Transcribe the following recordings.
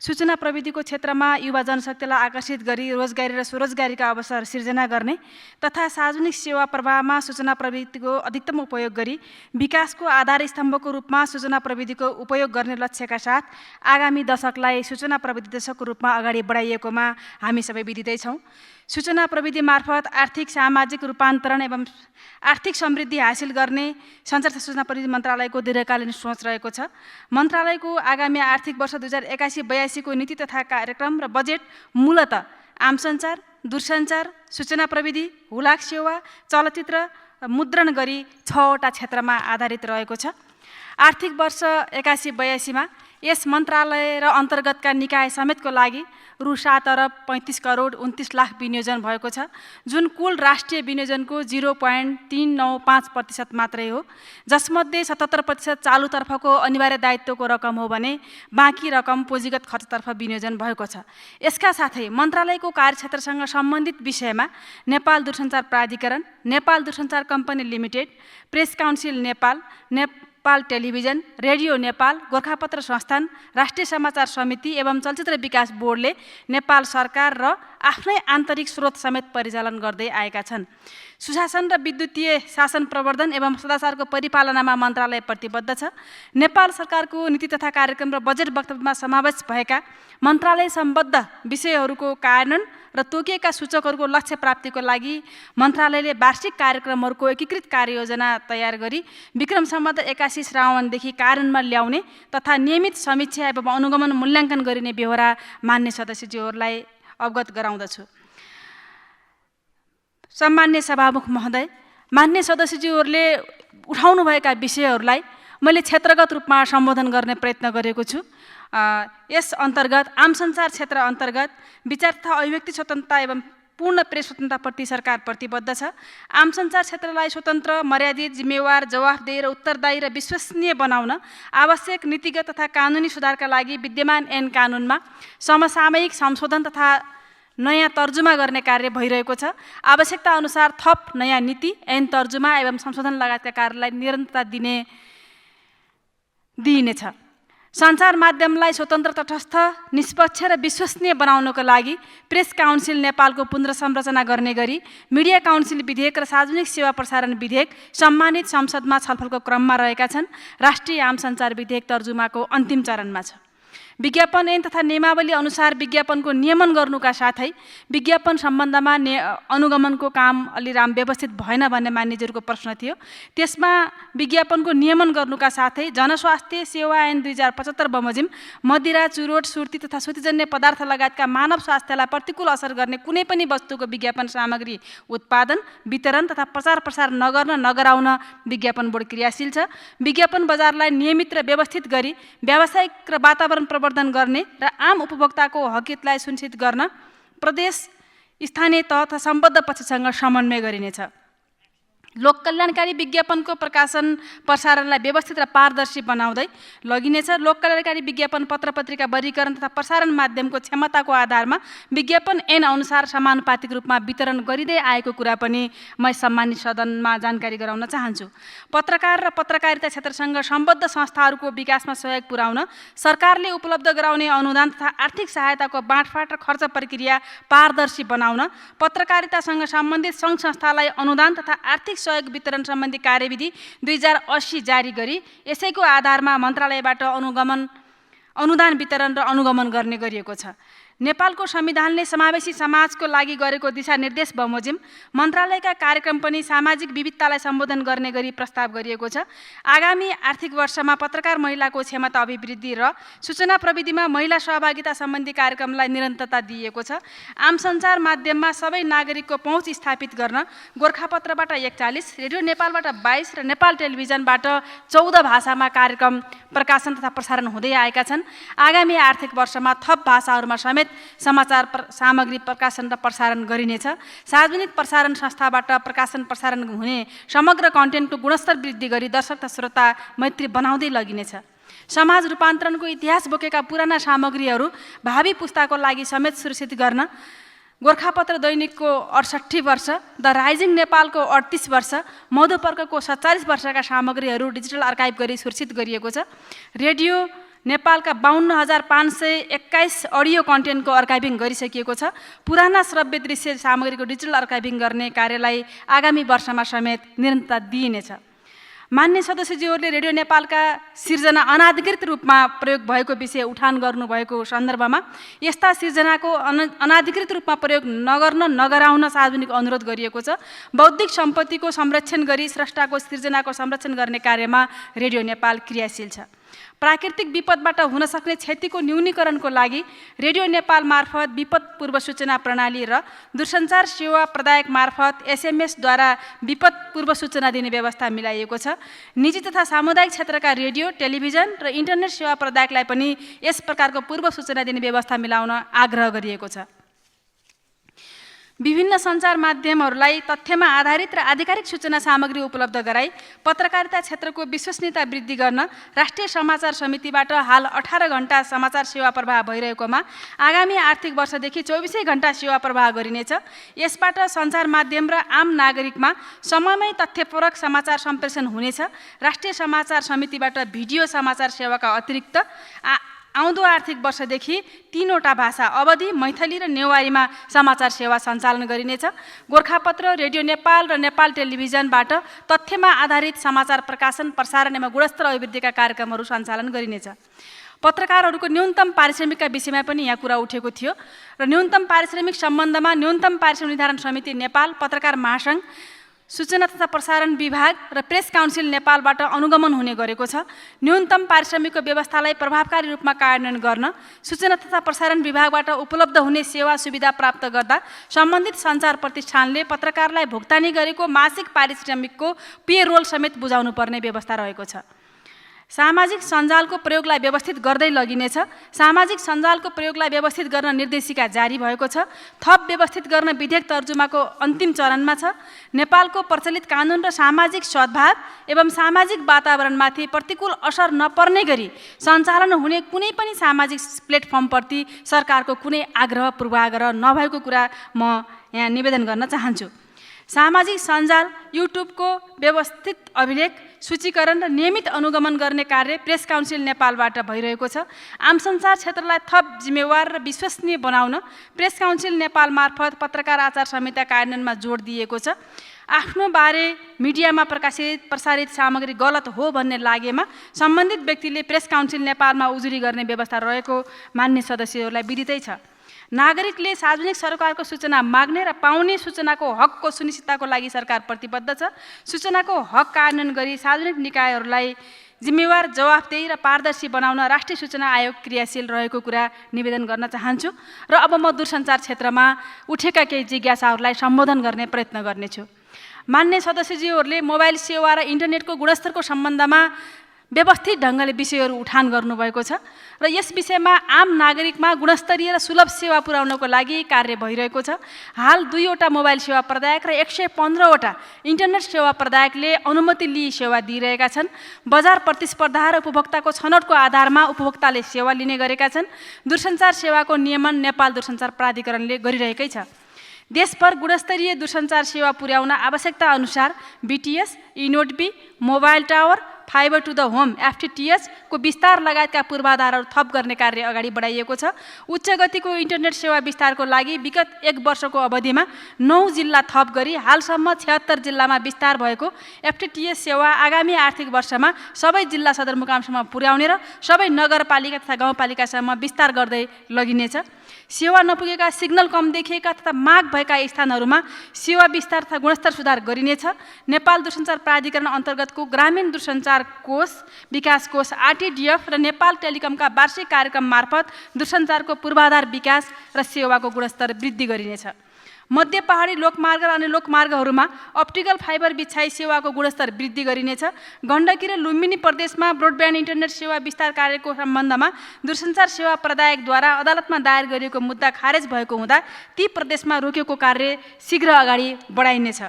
सूचना प्रविधिको क्षेत्रमा युवा जनशक्तिलाई आकर्षित गरी रोजगारी र स्वरोजगारीका अवसर सिर्जना गर्ने तथा सार्वजनिक सेवा प्रवाहमा सूचना प्रविधिको अधिकतम उपयोग गरी विकासको आधार स्तम्भको रूपमा सूचना प्रविधिको उपयोग गर्ने लक्ष्यका साथ आगामी दशकलाई सूचना प्रविधि दशकको रूपमा अगाडि बढाइएकोमा हामी सबै विदितै छौँ। सूचना प्रविधि मार्फत आर्थिक सामाजिक रूपान्तरण एवं आर्थिक समृद्धि हासिल गर्ने सञ्चार तथा सूचना प्रविधि मन्त्रालयको दीर्घकालीन सोच रहेको छ। मन्त्रालयको आगामी आर्थिक वर्ष 2081-82 को नीति तथा कार्यक्रम र बजेट मूलतः आम सञ्चार, दूरसञ्चार, सूचना प्रविधि, हुलाक सेवा, चलचित्र मुद्रण गरी 6वटा क्षेत्रमा आधारित रहेको छ। आर्थिक वर्ष 81-82 मा यस मन्त्रालय र अन्तर्गतका निकाय समेतको लागि रु 7 अरब 35 करोड 29 लाख विनियोजन भएको छ, जुन कुल राष्ट्रिय विनियोजनको 0.395% मात्रै हो, जसमध्ये 77% चालुतर्फको अनिवार्य दायित्वको रकम हो भने बाँकी रकम पुँजीगत खर्चतर्फ विनियोजन भएको छ। यसका साथै मन्त्रालयको कार्यक्षेत्रसँग सम्बन्धित विषयमा नेपाल दूरसञ्चार प्राधिकरण, नेपाल दूरसञ्चार company limited, press council Nepal, Nepal television, radio Nepal, Gorkhapatra संस्थान, राष्ट्रिय समाचार समिति एवं चलचित्र विकास बोर्डले नेपाल सरकार र आफ्नै आन्तरिक स्रोत समेत परिचालन गर्दै आएका छन्। सुशासन र विद्युतीय शासन प्रवर्धन एवं सदाचारको परिपालनामा मन्त्रालय प्रतिबद्ध छ। नेपाल सरकारको नीति तथा कार्यक्रम र बजेट वक्तव्यमा समावेश भएका मन्त्रालय सम्बद्ध विषयहरूको कार्यान्वयन र तोकिएका सूचकहरूको लक्ष्य प्राप्तिको लागि मन्त्रालयले वार्षिक कार्यक्रमहरूको एकीकृत कार्ययोजना तयार गरी विक्रम सम्वत 81 श्रावणदेखि कार्यान्वयनमा ल्याउने तथा नियमित समीक्षा एवं अनुगमन मूल्याङ्कन गरिने बेहोरा मान्य सदस्यज्यूहरूलाई अवगत गराउँदछु। सम्मान्य सभामुख महोदय, मान्य सदस्यज्यूहरूले उठाउनुभएका विषयहरूलाई मैले क्षेत्रगत रूपमा सम्बोधन गर्ने प्रयत्न गरेको छु। यस अन्तर्गत आम सञ्चार क्षेत्र अन्तर्गत विचार तथा अभिव्यक्ति स्वतन्त्रता एवं पूर्ण प्रेस स्वतन्त्रताप्रति सरकार प्रतिबद्ध छ। आम सञ्चार क्षेत्रलाई स्वतन्त्र, मर्यादित, जिम्मेवार, जवाफदेही र उत्तरदायी र विश्वसनीय बनाउन आवश्यक नीतिगत तथा कानुनी सुधारका लागि विद्यमान ऐन कानुनमा समसामयिक संशोधन तथा नयाँ तर्जुमा गर्ने कार्य भइरहेको छ। आवश्यकता अनुसार थप नयाँ नीति, ऐन तर्जुमा एवं संशोधन लगायतका कार्यलाई निरन्तरता दिइनेछ। सञ्चार माध्यमलाई स्वतन्त्र, तटस्थ, निष्पक्ष र विश्वसनीय बनाउनको लागि प्रेस काउन्सिल नेपालको पुनर्संरचना गर्ने गरी मिडिया काउन्सिल विधेयक र सार्वजनिक सेवा प्रसारण विधेयक सम्मानित संसदमा छलफलको क्रममा रहेका छन्। राष्ट्रिय आम सञ्चार विधेयक तर्जुमाको अन्तिम चरणमा छ। विज्ञापन ऐन तथा नियमावली अनुसार विज्ञापनको नियमन गर्नुका साथै विज्ञापन सम्बन्धमा अनुगमनको काम अलि व्यवस्थित भएन भन्ने मान्यज्यूहरूको प्रश्न थियो। त्यसमा विज्ञापनको नियमन गर्नुका साथै जनस्वास्थ्य सेवा ऐन 2075 बमोजिम मदिरा, चुरोट, सुर्ती तथा सुतिजन्य पदार्थ लगायतका मानव स्वास्थ्यलाई प्रतिकूल असर गर्ने कुनै पनि वस्तुको विज्ञापन सामग्री उत्पादन, वितरण तथा प्रचार प्रसार नगर्न नगराउन विज्ञापन बोर्ड क्रियाशील छ। विज्ञापन बजारलाई नियमित र व्यवस्थित गरी व्यावसायिक र वातावरण प्रवर्धन गर्ने र आम उपभोक्ताको हकहितलाई सुनिश्चित गर्न प्रदेश, स्थानीय तह तथा सम्बद्ध पक्षसँग समन्वय गरिनेछ। लोक कल्याणकारी विज्ञापनको प्रकाशन प्रसारणलाई व्यवस्थित र पारदर्शी बनाउँदै लगिनेछ। लोक कल्याणकारी विज्ञापन पत्र पत्रिका वर्गीकरण तथा प्रसारण माध्यमको क्षमताको आधारमा विज्ञापन ऐन अनुसार समानुपातिक रूपमा वितरण गरिँदै आएको कुरा पनि म सम्मानित सदनमा जानकारी गराउन चाहन्छु। पत्रकार र पत्रकारिता क्षेत्रसँग सम्बद्ध संस्थाहरूको विकासमा सहयोग पुर्याउन सरकारले उपलब्ध गराउने अनुदान तथा आर्थिक सहायताको बाँडफाँड र खर्च प्रक्रिया पारदर्शी बनाउन पत्रकारितासँग सम्बन्धित सङ्घ संस्थालाई अनुदान तथा आर्थिक सहयोग वितरण सम्बन्धी कार्यविधि 2080 जारी गरी यसैको आधारमा मन्त्रालयबाट अनुदान वितरण र अनुगमन गर्ने गरिएको छ। नेपालको संविधानले समावेशी समाजको लागि गरेको दिशानिर्देश बमोजिम मन्त्रालयका कार्यक्रम पनि सामाजिक विविधतालाई सम्बोधन गर्ने गरी प्रस्ताव गरिएको छ। आगामी आर्थिक वर्षमा पत्रकार महिलाको क्षमता अभिवृद्धि र सूचना प्रविधिमा महिला सहभागिता सम्बन्धी कार्यक्रमलाई निरन्तरता दिइएको छ। आम सञ्चार माध्यममा सबै नागरिकको पहुँच स्थापित गर्न गोरखापत्रबाट 41, रेडियो नेपालबाट 22 र नेपाल टेलिभिजनबाट 14 भाषामा कार्यक्रम प्रकाशन तथा प्रसारण हुँदै आएका छन्। आगामी आर्थिक वर्षमा थप भाषाहरूमा समेत समाचार सामग्री प्रकाशन र प्रसारण गरिनेछ। सार्वजनिक प्रसारण संस्थाबाट प्रकाशन प्रसारण हुने समग्र कन्टेन्टको गुणस्तर वृद्धि गरी दर्शक तथा श्रोता मैत्री बनाउँदै लगिनेछ। समाज रूपान्तरणको इतिहास बोकेका पुराना सामग्रीहरू भावी पुस्ताको लागि समेत सुरक्षित गर्न गोरखापत्र दैनिकको 68 वर्ष, द राइजिङ नेपालको 38 वर्ष, मधुपर्कको 47 वर्षका सामग्रीहरू डिजिटल आर्काइभ गरी सुरक्षित गरिएको छ। रेडियो नेपालका 52,521 अडियो कन्टेन्टको अर्काइभिङ गरिसकिएको छ। पुराना श्रव्य दृश्य सामग्रीको डिजिटल अर्काइभिङ गर्ने कार्यलाई आगामी वर्षमा समेत निरन्तरता दिइनेछ। मान्य सदस्यज्यूहरूले रेडियो नेपालका सिर्जना अनाधिकृत रूपमा प्रयोग भएको विषय उठान गर्नुभएको सन्दर्भमा यस्ता सिर्जनाको अनाधिकृत रूपमा प्रयोग नगराउन सार्वजनिक अनुरोध गरिएको छ। बौद्धिक सम्पत्तिको संरक्षण गरी स्रष्टाको सिर्जनाको संरक्षण गर्ने कार्यमा रेडियो नेपाल क्रियाशील छ। प्राकृतिक विपदबाट हुन सक्ने क्षतिको न्यूनीकरणको लागि रेडियो नेपाल मार्फत विपद पूर्व सूचना प्रणाली र दूरसञ्चार सेवा प्रदायक मार्फत एसएमएसद्वारा विपद पूर्व सूचना दिने व्यवस्था मिलाइएको छ। निजी तथा सामुदायिक क्षेत्रका रेडियो, टेलिभिजन र इन्टरनेट सेवा प्रदायकलाई पनि यस प्रकारको पूर्व सूचना दिने व्यवस्था मिलाउन आग्रह गरिएको छ। विभिन्न सञ्चार माध्यमहरूलाई तथ्यमा आधारित र आधिकारिक सूचना सामग्री उपलब्ध गराई पत्रकारिता क्षेत्रको विश्वसनीयता वृद्धि गर्न राष्ट्रिय समाचार समितिबाट हाल 18 घण्टा समाचार सेवा प्रवाह भइरहेकोमा आगामी आर्थिक वर्षदेखि 24 घण्टा सेवा प्रवाह गरिनेछ। यसबाट सञ्चार माध्यम र आम नागरिकमा समयमै तथ्यपूर्वक समाचार सम्प्रेषण हुनेछ। राष्ट्रिय समाचार समितिबाट भिडियो समाचार सेवाका अतिरिक्त आउँदो आर्थिक वर्षदेखि 3वटा भाषा अवधि, मैथिली र नेवारीमा समाचार सेवा सञ्चालन गरिनेछ। गोरखापत्र, रेडियो नेपाल र नेपाल टेलिभिजनबाट तथ्यमा आधारित समाचार प्रकाशन, प्रसारण एवं गुणस्तर अभिवृद्धिका कार्यक्रमहरू सञ्चालन गरिनेछ। पत्रकारहरूको न्यूनतम पारिश्रमिकका विषयमा पनि यहाँ कुरा उठेको थियो र न्यूनतम पारिश्रमिक सम्बन्धमा न्यूनतम पारिश्रमिक निर्धारण समिति नेपाल, पत्रकार महासङ्घ, सूचना तथा प्रसारण विभाग र प्रेस काउन्सिल नेपालबाट अनुगमन हुने गरेको छ। न्यूनतम पारिश्रमिकको व्यवस्थालाई प्रभावकारी रूपमा कार्यान्वयन गर्न सूचना तथा प्रसारण विभागबाट उपलब्ध हुने सेवा सुविधा प्राप्त गर्दा सम्बन्धित सञ्चार प्रतिष्ठानले पत्रकारलाई भुक्तानी गरेको मासिक पारिश्रमिकको पे-रोल समेत बुझाउनु पर्ने व्यवस्था रहेको छ। सामाजिक सञ्जालको प्रयोगलाई व्यवस्थित गर्दै लगिनेछ। सामाजिक सञ्जालको प्रयोगलाई व्यवस्थित गर्न निर्देशिका जारी भएको छ। थप व्यवस्थित गर्न विधेयक तर्जुमाको अन्तिम चरणमा छ। नेपालको प्रचलित कानुन र सामाजिक सद्भाव एवं सामाजिक वातावरणमाथि प्रतिकूल असर नपर्ने गरी सञ्चालन हुने कुनै पनि सामाजिक प्लेटफर्मप्रति सरकारको कुनै आग्रह पूर्वाग्रह नभएको कुरा म यहाँ निवेदन गर्न चाहन्छु। सामाजिक सञ्जाल युट्युबको व्यवस्थित अभिलेख, सूचीकरण र नियमित अनुगमन गर्ने कार्य प्रेस काउन्सिल नेपालबाट भइरहेको छ। आम सञ्चार क्षेत्रलाई थप जिम्मेवार र विश्वसनीय बनाउन प्रेस काउन्सिल नेपाल मार्फत पत्रकार आचार संहिता कार्यान्वयनमा जोड दिएको छ। आफ्नो बारे मिडियामा प्रसारित सामग्री गलत हो भन्ने लागेमा सम्बन्धित व्यक्तिले प्रेस काउन्सिल नेपालमा उजुरी गर्ने व्यवस्था रहेको मान्य सदस्यहरूलाई विदितै छ। नागरिकले सार्वजनिक सरकारको सूचना माग्ने र पाउने सूचनाको हकको सुनिश्चितताको लागि सरकार प्रतिबद्ध छ। सूचनाको हक कार्यान्वयन गरी सार्वजनिक निकायहरूलाई जिम्मेवार, जवाफदेही र पारदर्शी बनाउन राष्ट्रिय सूचना आयोग क्रियाशील रहेको कुरा निवेदन गर्न चाहन्छु र अब म दूरसञ्चार क्षेत्रमा उठेका केही जिज्ञासाहरूलाई सम्बोधन गर्ने प्रयत्न गर्नेछु। मान्य सदस्यज्यूहरूले मोबाइल सेवा र इन्टरनेटको गुणस्तरको सम्बन्धमा व्यवस्थित ढङ्गले विषयहरू उठान गर्नुभएको छ र यस विषयमा आम नागरिकमा गुणस्तरीय र सुलभ सेवा पुर्याउनको लागि कार्य भइरहेको छ। हाल 2वटा मोबाइल सेवा प्रदायक र 115वटा इन्टरनेट सेवा प्रदायकले अनुमति लिई सेवा दिइरहेका छन्। बजार प्रतिस्पर्धा र उपभोक्ताको छनौटको आधारमा उपभोक्ताले सेवा लिने गरेका छन्। दूरसञ्चार सेवाको नियमन नेपाल दूरसञ्चार प्राधिकरणले गरिरहेकै छ। देशभर गुणस्तरीय दूरसञ्चार सेवा पुर्याउन आवश्यकता अनुसार BTS, eNodeB, mobile tower, fibre to the home FTTH को विस्तार लगायतका पूर्वाधारहरू थप गर्ने कार्य अगाडि बढाइएको छ। उच्च गतिको इन्टरनेट सेवा विस्तारको लागि विगत 1 वर्षको अवधिमा 9 जिल्ला थप गरी हालसम्म 76 जिल्लामा विस्तार भएको एफटीटीएच सेवा आगामी आर्थिक वर्षमा सबै जिल्ला सदरमुकामसम्म पुर्याउने र सबै नगरपालिका तथा गाउँपालिकासम्म विस्तार गर्दै लगिनेछ। सेवा नपुगेका, सिग्नल कम देखिएका तथा माग भएका स्थानहरूमा सेवा विस्तार तथा गुणस्तर सुधार गरिनेछ। नेपाल दूरसञ्चार प्राधिकरण अन्तर्गतको ग्रामीण दूरसञ्चार कोष, विकास कोष आरटीडीएफ र नेपाल टेलिकमका वार्षिक कार्यक्रम मार्फत दूरसञ्चारको पूर्वाधार विकास र सेवाको गुणस्तर वृद्धि गरिनेछ। मध्य पहाडी लोकमार्ग र अन्य लोकमार्गहरूमा अप्टिकल फाइबर बिछाई सेवाको गुणस्तर वृद्धि गरिनेछ। गण्डकी र लुम्बिनी प्रदेशमा ब्रोडब्यान्ड इन्टरनेट सेवा विस्तार कार्यको सम्बन्धमा दूरसञ्चार सेवा प्रदायकद्वारा अदालतमा दायर गरिएको मुद्दा खारेज भएको हुँदा ती प्रदेशमा रोकेको कार्य शीघ्र अगाडि बढाइनेछ।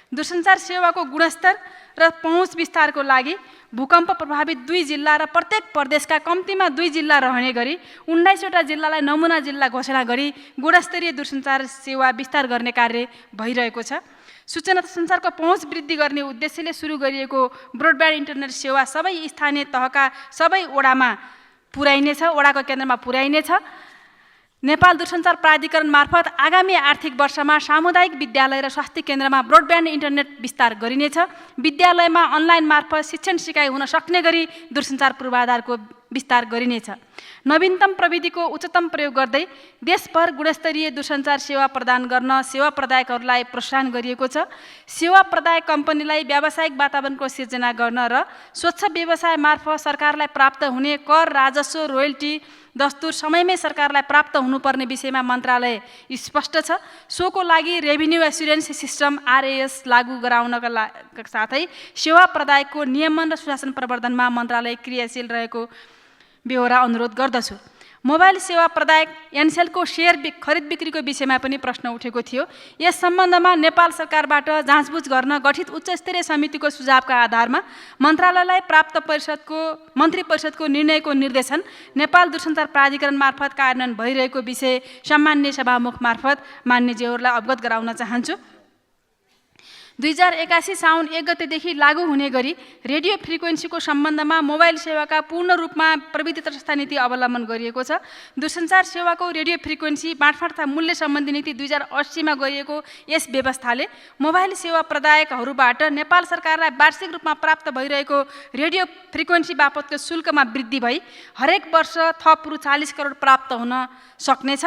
दूरसञ्चार सेवाको गुणस्तर र पहुँच विस्तारको लागि भूकम्प प्रभावित 2 जिल्ला र प्रत्येक प्रदेशका कम्तीमा 2 जिल्ला रहने गरी 19वटा जिल्लालाई नमुना जिल्ला घोषणा गरी गुणस्तरीय दूरसञ्चार सेवा विस्तार गर्ने कार्य भइरहेको छ। सूचना सञ्चारको पहुँच वृद्धि गर्ने उद्देश्यले सुरु गरिएको ब्रोडब्यान्ड इन्टरनेट सेवा सबै स्थानीय तहका सबै वडामा पुर्याइनेछ, वडाको केन्द्रमा पुर्याइनेछ। नेपाल दूरसञ्चार प्राधिकरण मार्फत आगामी आर्थिक वर्षमा सामुदायिक विद्यालय र स्वास्थ्य केन्द्रमा ब्रोडब्यान्ड इन्टरनेट विस्तार गरिनेछ। विद्यालयमा अनलाइन मार्फत शिक्षण सिकाइ हुन सक्ने गरी दूरसञ्चार पूर्वाधारको विस्तार गरिनेछ। नवीनतम प्रविधिको उच्चतम प्रयोग गर्दै देशभर गुणस्तरीय दूरसञ्चार सेवा प्रदान गर्न सेवा प्रदायकहरूलाई प्रोत्साहन गरिएको छ। सेवा प्रदायक कम्पनीलाई व्यावसायिक वातावरणको सिर्जना गर्न र स्वच्छ व्यवसाय मार्फत सरकारलाई प्राप्त हुने कर, राजस्व, रोयल्टी, दस्तुर समयमै सरकारलाई प्राप्त हुनुपर्ने विषयमा मन्त्रालय स्पष्ट छ। सोको लागि रेभिन्यू एस्युरेन्स सिस्टम RAS लागू गराउनका साथै सेवा प्रदायकको नियमन र सुशासन प्रवर्धनमा मन्त्रालय क्रियाशील रहेको बेहोरा अनुरोध गर्दछु। मोबाइल सेवा प्रदायक एनसेलको सेयर खरिद बिक्रीको विषयमा पनि प्रश्न उठेको थियो। यस सम्बन्धमा नेपाल सरकारबाट जाँचबुझ गर्न गठित उच्चस्तरीय समितिको सुझावका आधारमा मन्त्रालयलाई प्राप्त मन्त्री परिषदको निर्णयको निर्देशन नेपाल दूरसञ्चार प्राधिकरण मार्फत कार्यान्वयन भइरहेको विषय सम्मान्य सभामुख मार्फत मान्यज्यूहरूलाई अवगत गराउन चाहन्छु। 2081 साउन 1 गतेदेखि लागू हुने गरी रेडियो फ्रिक्वेन्सीको सम्बन्धमा मोबाइल सेवाका पूर्ण रूपमा प्रविधि तटस्थ नीति अवलम्बन गरिएको छ। दूरसञ्चार सेवाको रेडियो फ्रिक्वेन्सी बाँडफाँड तथा मूल्य सम्बन्धी नीति 2080 मा गरिएको यस व्यवस्थाले मोबाइल सेवा प्रदायकहरूबाट नेपाल सरकारलाई वार्षिक रूपमा प्राप्त भइरहेको रेडियो फ्रिक्वेन्सी बापतको शुल्कमा वृद्धि भई हरेक वर्ष थप रु 40 करोड प्राप्त हुन सक्नेछ।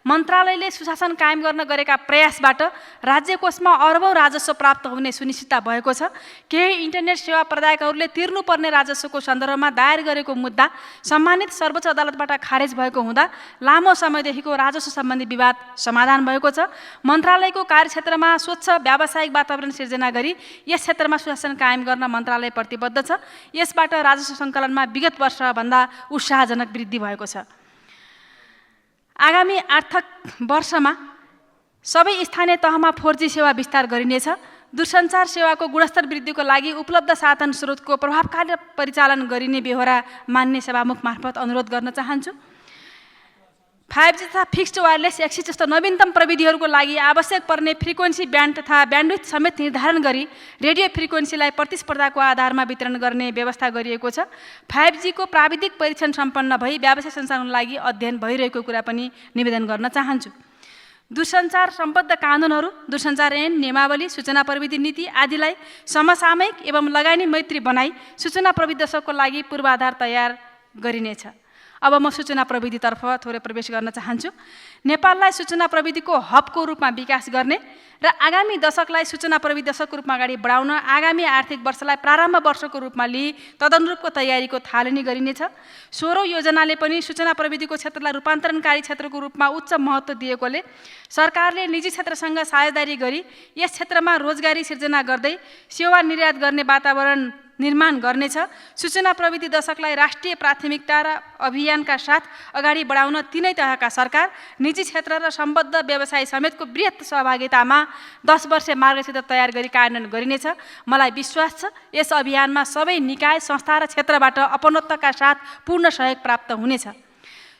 मन्त्रालयले सुशासन कायम गर्न गरेका प्रयासबाट राज्य कोषमा अरबौं राजस्व प्राप्त हुने सुनिश्चितता भएको छ। केही इन्टरनेट सेवा प्रदायकहरूले तिर्नुपर्ने राजस्वको सन्दर्भमा दायर गरेको मुद्दा सम्मानित सर्वोच्च अदालतबाट खारेज भएको हुँदा लामो समयदेखिको राजस्व सम्बन्धी विवाद समाधान भएको छ। मन्त्रालयको कार्यक्षेत्रमा स्वच्छ व्यावसायिक वातावरण सिर्जना गरी यस क्षेत्रमा सुशासन कायम गर्न मन्त्रालय प्रतिबद्ध छ। यसबाट राजस्व सङ्कलनमा विगत वर्षभन्दा उत्साहजनक वृद्धि भएको छ। आगामी आर्थिक वर्षमा सबै स्थानीय तहमा 4G सेवा विस्तार गरिनेछ। दूरसञ्चार सेवाको गुणस्तर वृद्धिको लागि उपलब्ध साधन स्रोतको प्रभावकारी परिचालन गरिने बेहोरा मान्य सभामुख मार्फत अनुरोध गर्न चाहन्छु। 5G तथा फिक्स्ड वायरलेस एक्सेस जस्तो नवीनतम प्रविधिहरूको लागि आवश्यक पर्ने फ्रिक्वेन्सी ब्यान्ड तथा ब्यान्डविड्थ समेत निर्धारण गरी रेडियो फ्रिक्वेन्सीलाई प्रतिस्पर्धाको आधारमा वितरण गर्ने व्यवस्था गरिएको छ। 5G को प्राविधिक परीक्षण सम्पन्न भई व्यावसायिक सञ्चालनको लागि अध्ययन भइरहेको कुरा पनि निवेदन गर्न चाहन्छु। दूरसञ्चार सम्बद्ध कानुनहरू, दूरसञ्चार ऐन, नियमावली, सूचना प्रविधि नीति आदिलाई समसामयिक एवं लगानी मैत्री बनाई सूचना प्रविधि दशकको लागि पूर्वाधार तयार गरिनेछ। अब म सूचना प्रविधितर्फ थोरै प्रवेश गर्न चाहन्छु। नेपाललाई सूचना प्रविधिको हबको रूपमा विकास गर्ने र आगामी दशकलाई सूचना प्रविधि दशकको रूपमा अगाडि बढाउन आगामी आर्थिक वर्षलाई प्रारम्भ वर्षको रूपमा लिई तदनुरूपको तयारीको थालनी गरिनेछ। 16औं योजनाले पनि सूचना प्रविधिको क्षेत्रलाई रूपान्तरणकारी क्षेत्रको रूपमा उच्च महत्त्व दिएकोले सरकारले निजी क्षेत्रसँग साझेदारी गरी यस क्षेत्रमा रोजगारी सिर्जना गर्दै सेवा निर्यात गर्ने वातावरण निर्माण गर्नेछ। सूचना प्रविधि दशकलाई राष्ट्रिय प्राथमिकता र अभियानका साथ अगाडि बढाउन तीनै तहका सरकार, निजी क्षेत्र र सम्बद्ध व्यवसायी समेतको बृहत सहभागितामा 10 वर्षे मार्गसूत्र तयार गरी कार्यान्वयन गरिनेछ। मलाई विश्वास छ यस अभियानमा सबै निकाय, संस्था र क्षेत्रबाट अपनत्वका साथ पूर्ण सहयोग प्राप्त हुनेछ।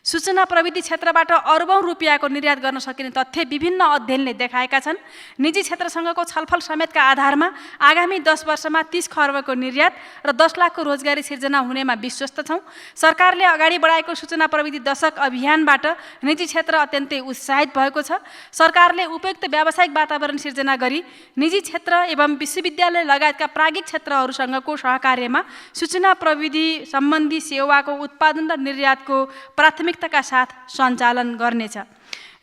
सूचना प्रविधि क्षेत्रबाट अरबौं रुपियाँको निर्यात गर्न सकिने तथ्य विभिन्न अध्ययनले देखाएका छन्। निजी क्षेत्रसँगको छलफल समेतका आधारमा आगामी 10 वर्षमा 30 खर्बको निर्यात र 10 लाखको रोजगारी सिर्जना हुनेमा विश्वस्त छौँ। सरकारले अगाडि बढाएको सूचना प्रविधि दशक अभियानबाट निजी क्षेत्र अत्यन्तै उत्साहित भएको छ। सरकारले उपयुक्त व्यावसायिक वातावरण सिर्जना गरी निजी क्षेत्र एवं विश्वविद्यालय लगायतका प्राज्ञिक क्षेत्रहरूसँगको सहकार्यमा सूचना प्रविधि सम्बन्धी सेवाको उत्पादन र निर्यातको प्राथमिकताका साथ सञ्चालन गर्नेछ।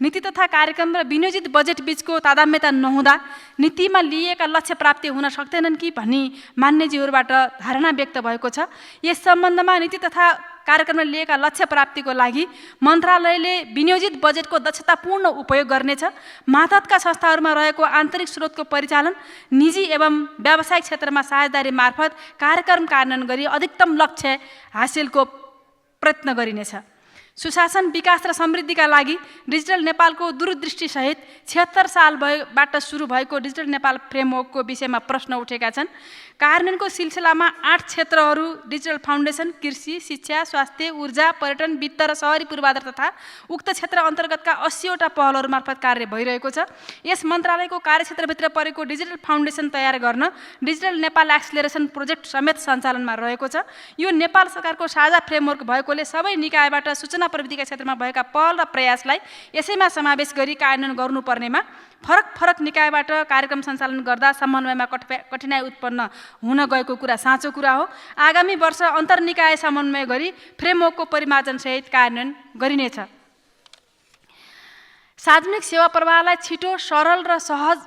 नीति तथा कार्यक्रम र विनियोजित बजेट बीचको तादात्म्यता नहुँदा नीतिमा लिएका लक्ष्य प्राप्ति हुन सक्दैनन् कि भन्ने मान्यज्यूहरूबाट धारणा व्यक्त भएको छ। यस सम्बन्धमा नीति तथा कार्यक्रमले लिएका लक्ष्य प्राप्तिको लागि मन्त्रालयले विनियोजित बजेटको दक्षतापूर्ण उपयोग गर्नेछ। मातहतका संस्थाहरूमा रहेको आन्तरिक स्रोतको परिचालन, निजी एवं व्यावसायिक क्षेत्रमा साझेदारी मार्फत कार्यक्रम कार्यान्वयन गरी अधिकतम लक्ष्य हासिलको प्रयत्न गरिनेछ। सुशासन, विकास र समृद्धिका लागि डिजिटल नेपालको दूरदृष्टिसहित 76 सालबाट सुरु भएको डिजिटल नेपाल फ्रेमवर्कको विषयमा प्रश्न उठेका छन्। कार्यान्वयनको सिलसिलामा 8 क्षेत्रहरू डिजिटल फाउन्डेसन, कृषि, शिक्षा, स्वास्थ्य, ऊर्जा, पर्यटन, वित्त र शहरी पूर्वाधार तथा उक्त क्षेत्र अन्तर्गतका 80वटा पहलहरू मार्फत कार्य भइरहेको छ। यस मन्त्रालयको कार्यक्षेत्रभित्र परेको डिजिटल फाउन्डेसन तयार गर्न डिजिटल नेपाल एक्सिलरेसन प्रोजेक्ट समेत सञ्चालनमा रहेको छ। यो नेपाल सरकारको साझा फ्रेमवर्क भएकोले सबै निकायबाट सूचना प्रविधिका क्षेत्रमा भएका पहल र प्रयासलाई यसैमा समावेश गरी कार्यान्वयन गर्नुपर्नेमा फरक निकायबाट कार्यक्रम सञ्चालन गर्दा समन्वयमा कठिनाइ उत्पन्न हुन गएको कुरा साँचो कुरा हो। आगामी वर्ष अन्तर्निकाय समन्वय गरी फ्रेमवर्कको परिमार्जनसहित कार्यान्वयन गरिनेछ। सार्वजनिक सेवा प्रवाहलाई छिटो, सरल र सहज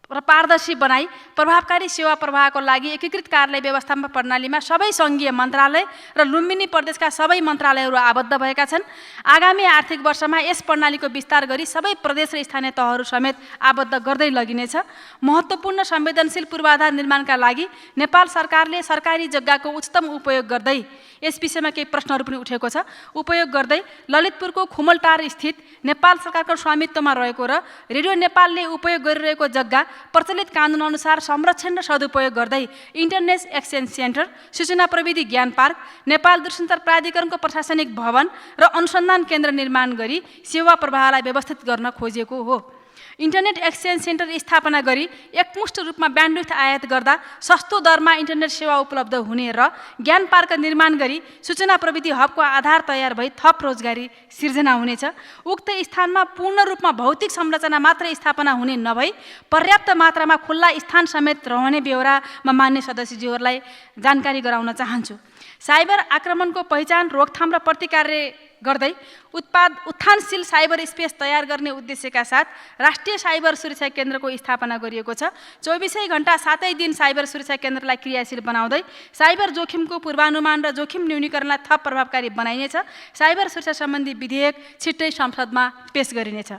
र पारदर्शी बनाई प्रभावकारी सेवा प्रवाहको लागि एकीकृत कार्यालय व्यवस्थापन प्रणालीमा सबै सङ्घीय मन्त्रालय र लुम्बिनी प्रदेशका सबै मन्त्रालयहरू आबद्ध भएका छन्। आगामी आर्थिक वर्षमा यस प्रणालीको विस्तार गरी सबै प्रदेश र स्थानीय तहहरू समेत आबद्ध गर्दै लगिनेछ। महत्त्वपूर्ण संवेदनशील पूर्वाधार निर्माणका लागि नेपाल सरकारले सरकारी जग्गाको उच्चतम उपयोग गर्दै, यस विषयमा केही प्रश्नहरू पनि उठेको छ, उपयोग गर्दै ललितपुरको खुमलटार स्थित नेपाल सरकारको स्वामित्वमा रहेको र रेडियो नेपालले उपयोग गरिरहेको जग्गा प्रचलित कानुन अनुसार संरक्षण र सदुपयोग गर्दै इन्टरनेट एक्सचेन्ज सेन्टर, सूचना प्रविधि ज्ञान पार्क, नेपाल दूरसञ्चार प्राधिकरणको प्रशासनिक भवन र अनुसन्धान केन्द्र निर्माण गरी सेवा प्रवाहलाई व्यवस्थित गर्न खोजिएको हो। इन्टरनेट एक्सचेन्ज सेन्टर स्थापना गरी एकमुष्ट रूपमा ब्यान्डविड्थ आयात गर्दा सस्तो दरमा इन्टरनेट सेवा उपलब्ध हुने र ज्ञान पार्क निर्माण गरी सूचना प्रविधि हबको आधार तयार भई थप रोजगारी सिर्जना हुनेछ। उक्त स्थानमा पूर्ण रूपमा भौतिक संरचना मात्र स्थापना हुने नभई पर्याप्त मात्रामा खुल्ला स्थान समेत रहने बेहोरा म मान्य सदस्यज्यूहरूलाई जानकारी गराउन चाहन्छु। साइबर आक्रमणको पहिचान, रोकथाम र प्रतिकार गर्दै उत्थानशील साइबर स्पेस तयार गर्ने उद्देश्यका साथ राष्ट्रिय साइबर सुरक्षा केन्द्रको स्थापना गरिएको छ। 24 घण्टा 7 दिन साइबर सुरक्षा केन्द्रलाई क्रियाशील बनाउँदै साइबर जोखिमको पूर्वानुमान र जोखिम न्यूनीकरणलाई थप प्रभावकारी बनाइनेछ। साइबर सुरक्षा सम्बन्धी विधेयक छिट्टै संसदमा पेश गरिनेछ।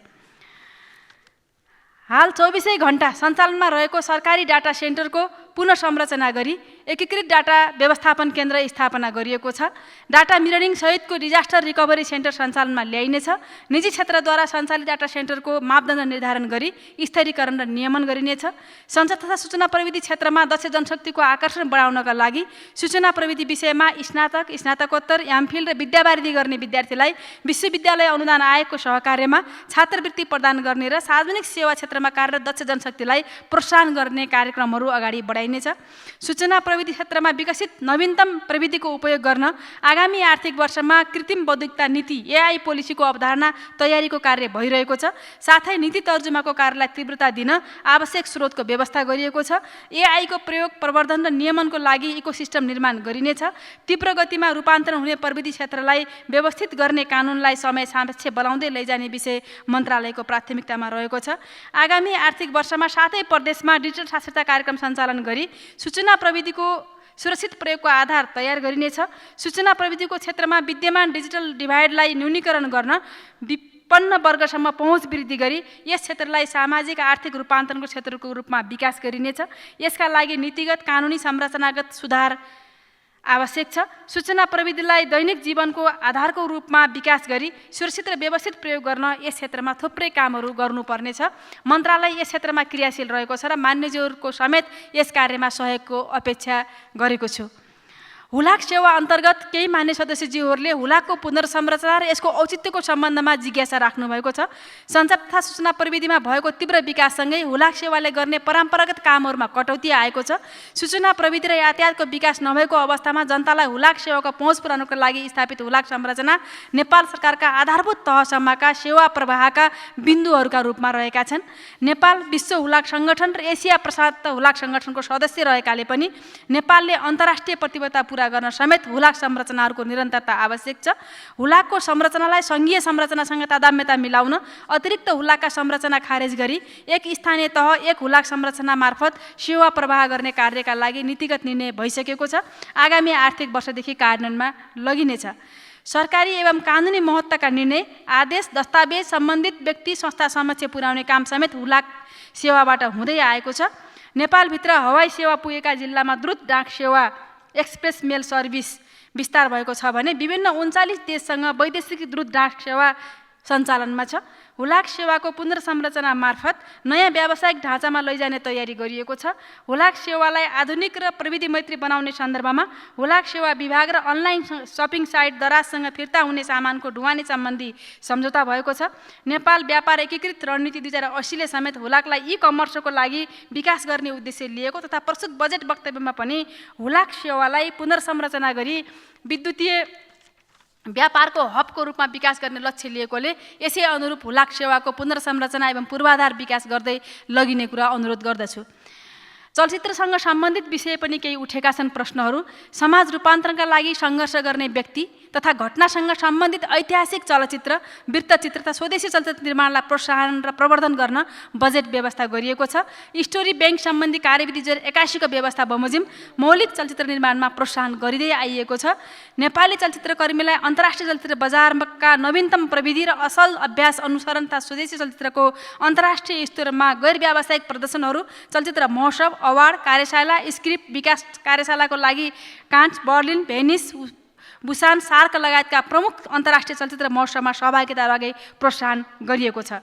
हाल 24 घण्टा सञ्चालनमा रहेको सरकारी डाटा सेन्टरको पुनः संरचना गरी एकीकृत डाटा व्यवस्थापन केन्द्र स्थापना गरिएको छ। डाटा मिररिङ सहितको डिजास्टर रिकभरी सेन्टर सञ्चालनमा ल्याइनेछ। निजी क्षेत्रद्वारा सञ्चालित डाटा सेन्टरको मापदण्ड निर्धारण गरी स्तरीकरण र नियमन गरिनेछ। सञ्चार तथा सूचना प्रविधि क्षेत्रमा दक्ष जनशक्तिको आकर्षण बढाउनका लागि सूचना प्रविधि विषयमा स्नातक, स्नातकोत्तर, एमफिल र विद्यावारिधि गर्ने विद्यार्थीलाई विश्वविद्यालय अनुदान आयोगको सहकार्यमा छात्रवृत्ति प्रदान गर्ने र सार्वजनिक सेवा क्षेत्रमा कार्यरत दक्ष जनशक्तिलाई प्रोत्साहन गर्ने कार्यक्रमहरू अगाडि बढाइनेछ। सूचना प्रविधि क्षेत्रमा विकसित नवीनतम प्रविधिको उपयोग गर्न आगामी आर्थिक वर्षमा कृत्रिम बौद्धिकता नीति एआई पोलिसीको अवधारणा तयारीको कार्य भइरहेको छ। साथै नीति तर्जुमाको कार्यलाई तीव्रता दिन आवश्यक स्रोतको व्यवस्था गरिएको छ। एआईको प्रयोग, प्रवर्धन र नियमनको लागि इकोसिस्टम निर्माण गरिनेछ। तीव्र गतिमा रूपान्तरण हुने प्रविधि क्षेत्रलाई व्यवस्थित गर्ने कानुनलाई समय सापेक्ष बनाउँदै लैजाने विषय मन्त्रालयको प्राथमिकतामा रहेको छ। आगामी आर्थिक वर्षमा 7 प्रदेशमा डिजिटल साक्षरता कार्यक्रम सञ्चालन गरी सूचना प्रविधिको सुरक्षित प्रयोगको आधार तयार गरिनेछ। सूचना प्रविधिको क्षेत्रमा विद्यमान डिजिटल डिभाइडलाई न्यूनीकरण गर्न विपन्न वर्गसम्म पहुँच वृद्धि गरी यस क्षेत्रलाई सामाजिक आर्थिक रूपान्तरणको क्षेत्रको रूपमा विकास गरिनेछ। यसका लागि नीतिगत, कानुनी, संरचनागत सुधार आवश्यक छ। सूचना प्रविधिलाई दैनिक जीवनको आधारको रूपमा विकास गरी सुरक्षित र व्यवस्थित प्रयोग गर्न यस क्षेत्रमा थुप्रै कामहरू गर्नुपर्नेछ। मन्त्रालय यस क्षेत्रमा क्रियाशील रहेको छ र मान्यज्यूहरूको समेत यस कार्यमा सहयोगको अपेक्षा गरेको छु। हुलाक सेवा अन्तर्गत केही मान्य सदस्यज्यूहरूले हुलाकको पुनर्संरचना र यसको औचित्यको सम्बन्धमा जिज्ञासा राख्नुभएको छ। सञ्चार तथा सूचना प्रविधिमा भएको तीव्र विकाससँगै हुलाक सेवाले गर्ने परम्परागत कामहरूमा कटौती आएको छ। सूचना प्रविधि र यातायातको विकास नभएको अवस्थामा जनतालाई हुलाक सेवाको पहुँच पुर्याउनका लागि स्थापित हुलाक संरचना नेपाल सरकारका आधारभूत तहसम्मका सेवा प्रवाहका बिन्दुहरूका रूपमा रहेका छन्। नेपाल विश्व हुलाक सङ्गठन र एसिया प्रशान्त हुलाक सङ्गठनको सदस्य रहेकाले पनि नेपालले अन्तर्राष्ट्रिय प्रतिबद्धता पूरा गर्न समेत हुलाक संरचनाहरूको निरन्तरता आवश्यक छ। हुलाकको संरचनालाई सङ्घीय संरचनासँग तादात्म्यता मिलाउन अतिरिक्त हुलाकका संरचना खारेज गरी एक स्थानीय तह, एक हुलाक संरचना मार्फत सेवा प्रवाह गर्ने कार्यका लागि नीतिगत निर्णय भइसकेको छ। आगामी आर्थिक वर्षदेखि कार्यान्वयनमा लगिनेछ। सरकारी एवं कानुनी महत्त्वका निर्णय, आदेश, दस्तावेज सम्बन्धित व्यक्ति संस्था समक्ष पुर्याउने काम समेत हुलाक सेवाबाट हुँदै आएको छ। नेपालभित्र हवाई सेवा पुगेका जिल्लामा द्रुत डाक सेवा, एक्सप्रेस मेल सर्भिस, विस्तार भएको छ भने विभिन्न 39 देशसँग वैदेशिक दूत डाक सेवा सञ्चालनमा छ। हुलाक सेवाको पुनर्संरचना मार्फत नयाँ व्यावसायिक ढाँचामा लैजाने तयारी गरिएको छ। हुलाक सेवालाई आधुनिक र प्रविधि मैत्री बनाउने सन्दर्भमा हुलाक सेवा विभाग र अनलाइन सपिङ साइट दराजसँग फिर्ता हुने सामानको ढुवानी सम्बन्धी सम्झौता भएको छ। नेपाल व्यापार एकीकृत रणनीति 2080ले समेत हुलाकलाई ई-कमर्सको लागि विकास गर्ने उद्देश्य लिएको तथा प्रस्तुत बजेट वक्तव्यमा पनि हुलाक सेवालाई पुनर्संरचना गरी विद्युतीय व्यापारको हबको रूपमा विकास गर्ने लक्ष्य लिएकोले यसै अनुरूप हुलाक सेवाको पुनर्संरचना एवं पूर्वाधार विकास गर्दै लगिने कुरा अनुरोध गर्दछु। चलचित्रसँग सम्बन्धित विषय पनि केही उठेका छन् प्रश्नहरू। समाज रूपान्तरणका लागि सङ्घर्ष गर्ने व्यक्ति तथा घटनासँग सम्बन्धित ऐतिहासिक चलचित्र, वृत्तचित्र तथा स्वदेशी चलचित्र निर्माणलाई प्रोत्साहन र प्रवर्धन गर्न बजेट व्यवस्था गरिएको छ। स्टोरी ब्याङ्क सम्बन्धी कार्यविधि 2081 को व्यवस्था बमोजिम मौलिक चलचित्र निर्माणमा प्रोत्साहन गरिँदै आइएको छ। नेपाली चलचित्रकर्मीलाई अन्तर्राष्ट्रिय चलचित्र बजारका नवीनतम प्रविधि र असल अभ्यास अनुसरण तथा स्वदेशी चलचित्रको अन्तर्राष्ट्रिय स्तरमा गैर व्यावसायिक प्रदर्शनहरू, चलचित्र महोत्सव, अवार्ड कार्यशाला, स्क्रिप्ट विकास कार्यशालाको लागि Cannes, Berlin, Venice, Busan, SAARC लगायतका प्रमुख अन्तर्राष्ट्रिय चलचित्र महोत्सवमा सहभागिताका लागि प्रोत्साहन गरिएको छ।